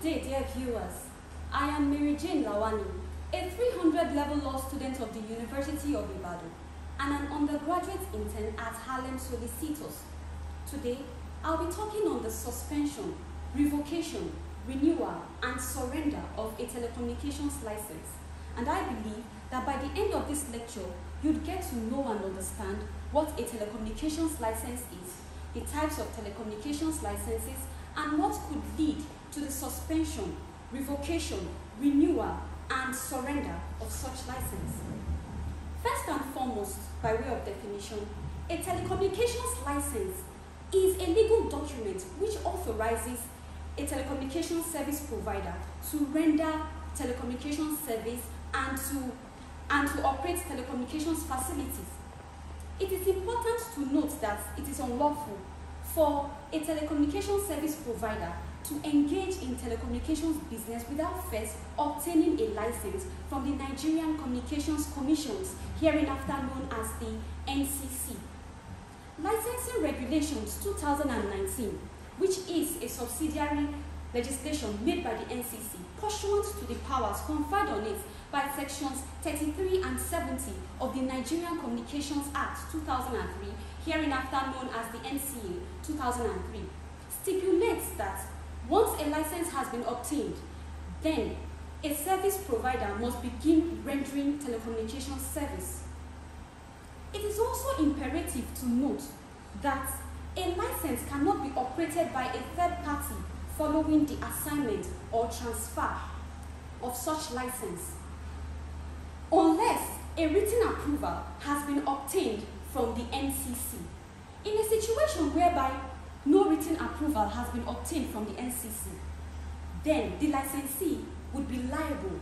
Good day, dear viewers. I am Lawani, a 300 level law student of the University of Ibadan and an undergraduate intern at HARLEM Solicitors. Today, I'll be talking on the suspension, revocation, renewal, and surrender of a telecommunications license. And I believe that by the end of this lecture, you'd get to know and understand what a telecommunications license is, the types of telecommunications licenses, and what could lead to the suspension, revocation, renewal, and surrender of such license. First and foremost, by way of definition, a telecommunications license is a legal document which authorizes a telecommunications service provider to render telecommunications service and to operate telecommunications facilities. It is important to note that it is unlawful for a telecommunications service provider to engage in telecommunications business without first obtaining a license from the Nigerian Communications Commissions, hereinafter known as the NCC. Licensing Regulations 2019, which is a subsidiary legislation made by the NCC, pursuant to the powers conferred on it by sections 33 and 70 of the Nigerian Communications Act 2003, hereinafter known as the NCA 2003, stipulates that once a license has been obtained, then a service provider must begin rendering telecommunications service. It is also imperative to note that a license cannot be operated by a third party following the assignment or transfer of such license, unless a written approval has been obtained from the NCC. In a situation whereby no written approval has been obtained from the NCC, then the licensee would be liable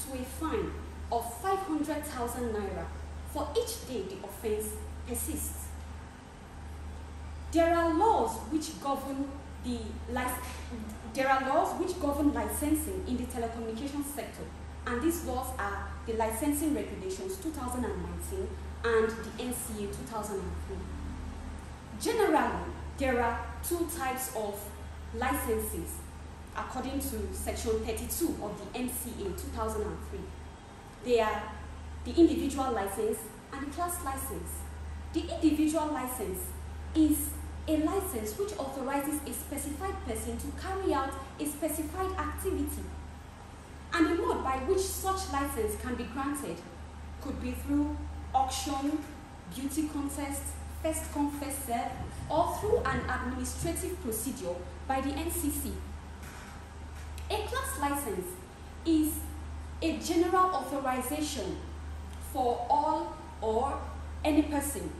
to a fine of 500,000 naira for each day the offense persists. There are laws which govern licensing in the telecommunications sector, and these laws are the Licensing Regulations 2019 and the NCA 2003. Generally, there are two types of licenses according to section 32 of the NCA 2003. They are the individual license and the class license. The individual license is a license which authorizes a specified person to carry out a specified activity. And the mode by which such license can be granted could be through auction, beauty contest, first come, first serve, or through an administrative procedure by the NCC. A class license is a general authorization for all or any person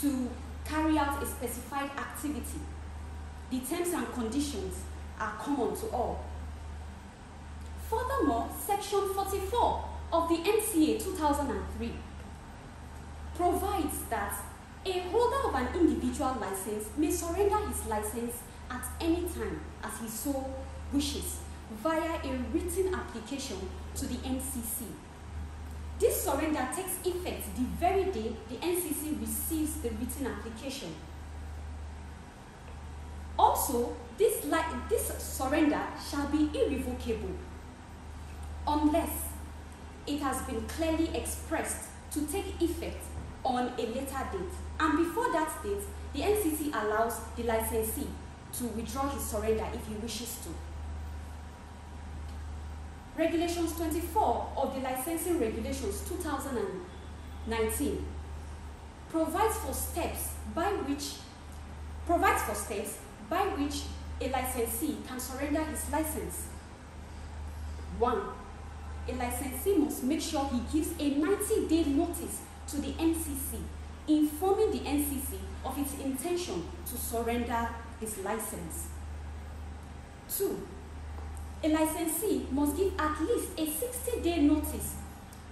to carry out a specified activity. The terms and conditions are common to all. Furthermore, section 44 of the NCA 2003 provides that a holder of an individual license may surrender his license at any time as he so wishes via a written application to the NCC. This surrender takes effect the very day the NCC receives the written application. Also, this surrender shall be irrevocable unless it has been clearly expressed to take effect on a later date. And before that date, the NCC allows the licensee to withdraw his surrender if he wishes to. Regulations 24 of the Licensing Regulations 2019 provides for steps by which a licensee can surrender his license. 1. A licensee must make sure he gives a 90-day notice to the NCC, informing the NCC of its intention to surrender his license. 2. A licensee must give at least a 60-day notice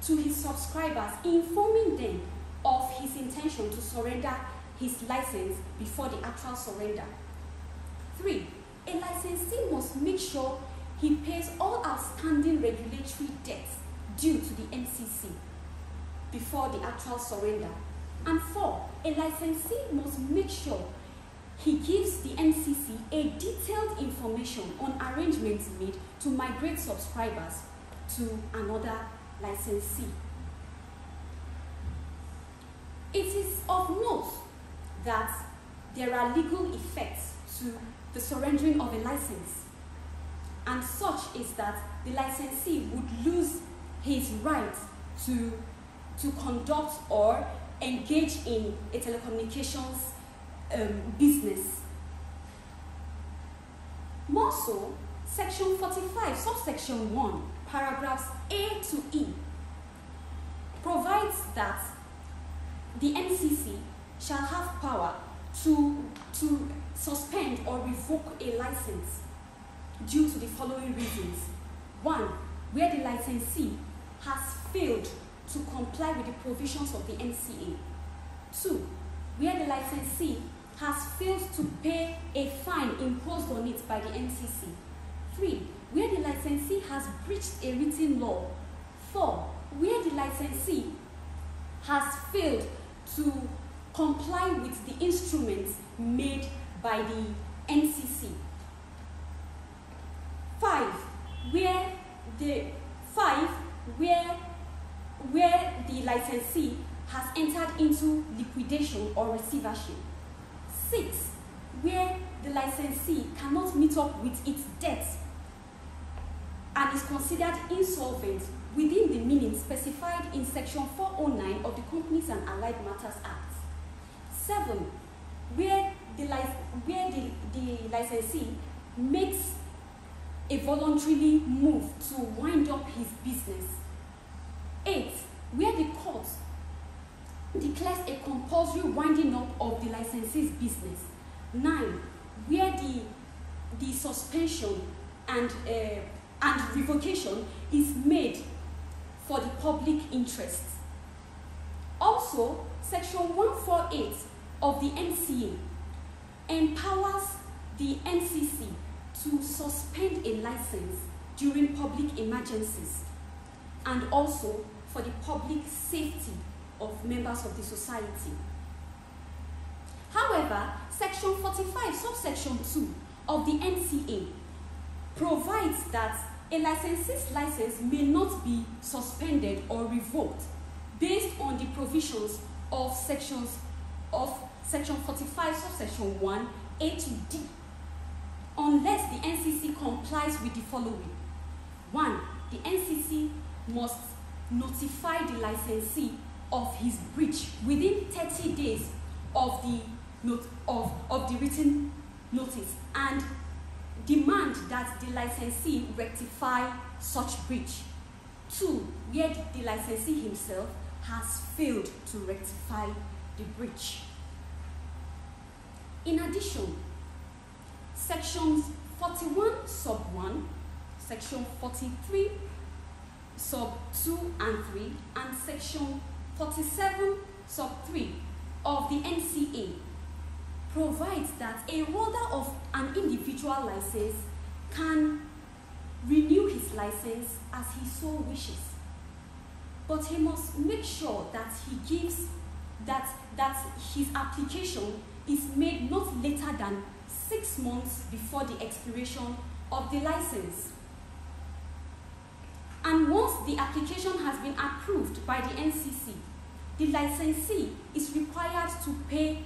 to his subscribers, informing them of his intention to surrender his license before the actual surrender. 3. A licensee must make sure he pays all outstanding regulatory debts due to the NCC before the actual surrender. And 4. A licensee must make sure he gives the NCC a detailed information on arrangements made to migrate subscribers to another licensee. It is of note that there are legal effects to the surrendering of a license, and such is that the licensee would lose his right to conduct or engage in a telecommunications business. More so, Section 45, subsection 1, paragraphs A to E, provides that the NCC shall have power to suspend or revoke a license due to the following reasons. 1, where the licensee has failed to comply with the provisions of the NCA. 2, where the licensee has failed to pay a fine imposed on it by the NCC. 3, where the licensee has breached a written law. 4, where the licensee has failed to comply with the instruments made by the NCC. 5, where the licensee has entered into liquidation or receivership. 6, where the licensee cannot meet up with its debts and is considered insolvent within the meaning specified in Section 409 of the Companies and Allied Matters Act. 7, where the licensee makes a voluntary move to wind up his business. 8, where the court declares a compulsory winding up of the licensee's business. 9, where the suspension and revocation is made for the public interest. Also, Section 148 of the NCA empowers the NCC to suspend a license during public emergencies and also for the public safety of members of the society. However, Section 45, subsection 2 of the NCA provides that a licensee's license may not be suspended or revoked based on the provisions of Section 45, subsection 1, A to D, unless the NCC complies with the following. 1, the NCC must notify the licensee of his breach within 30 days of the written notice and demand that the licensee rectify such breach. 2, where the licensee himself has failed to rectify the breach. In addition, Sections 41 sub 1, Section 43 sub 2 and 3, and Section 47 sub 3 of the NCA provides that a holder of an individual license can renew his license as he so wishes, but he must make sure that he gives that his application is made not later than 6 months before the expiration of the license. And once the application has been approved by the NCC, the licensee is required to pay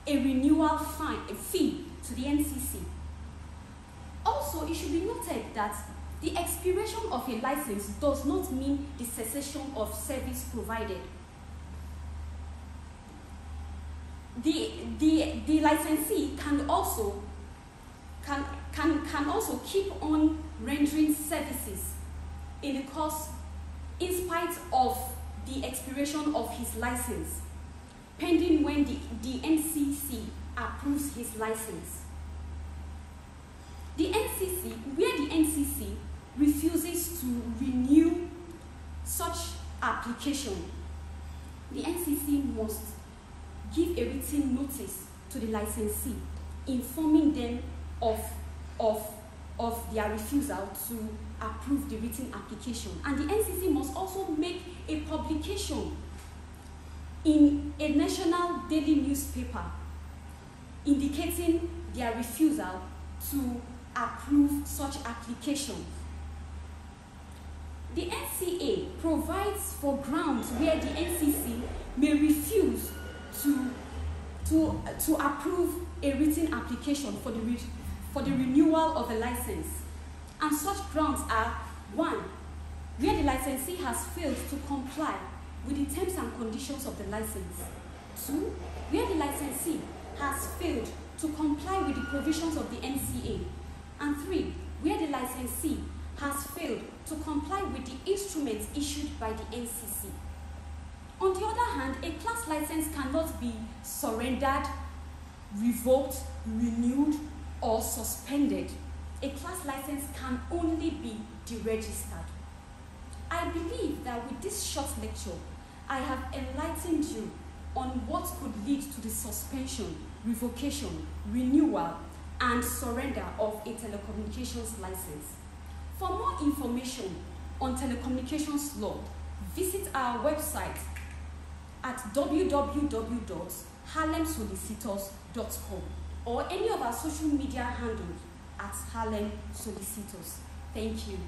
a renewal fee to the NCC. Also, it should be noted that the expiration of a license does not mean the cessation of service provided. The licensee can also keep on rendering services in the course, in spite of the expiration of his license, pending when the NCC approves his license. Where the NCC refuses to renew such application, the NCC must give a written notice to the licensee, informing them of their refusal to approve the written application. And the NCC must also make a publication in a national daily newspaper indicating their refusal to approve such applications. The NCA provides for grounds where the NCC may refuse to approve a written application for the renewal of a license. And such grounds are: 1, where the licensee has failed to comply with the terms and conditions of the license. 2, where the licensee has failed to comply with the provisions of the NCA. And 3, where the licensee has failed to comply with the instruments issued by the NCC. On the other hand, a class license cannot be surrendered, revoked, renewed, or suspended. A class license can only be deregistered. I believe that with this short lecture, I have enlightened you on what could lead to the suspension, revocation, renewal, and surrender of a telecommunications license. For more information on telecommunications law, visit our website at www.harlemsolicitors.com or any of our social media handles at Harlem Solicitors. Thank you.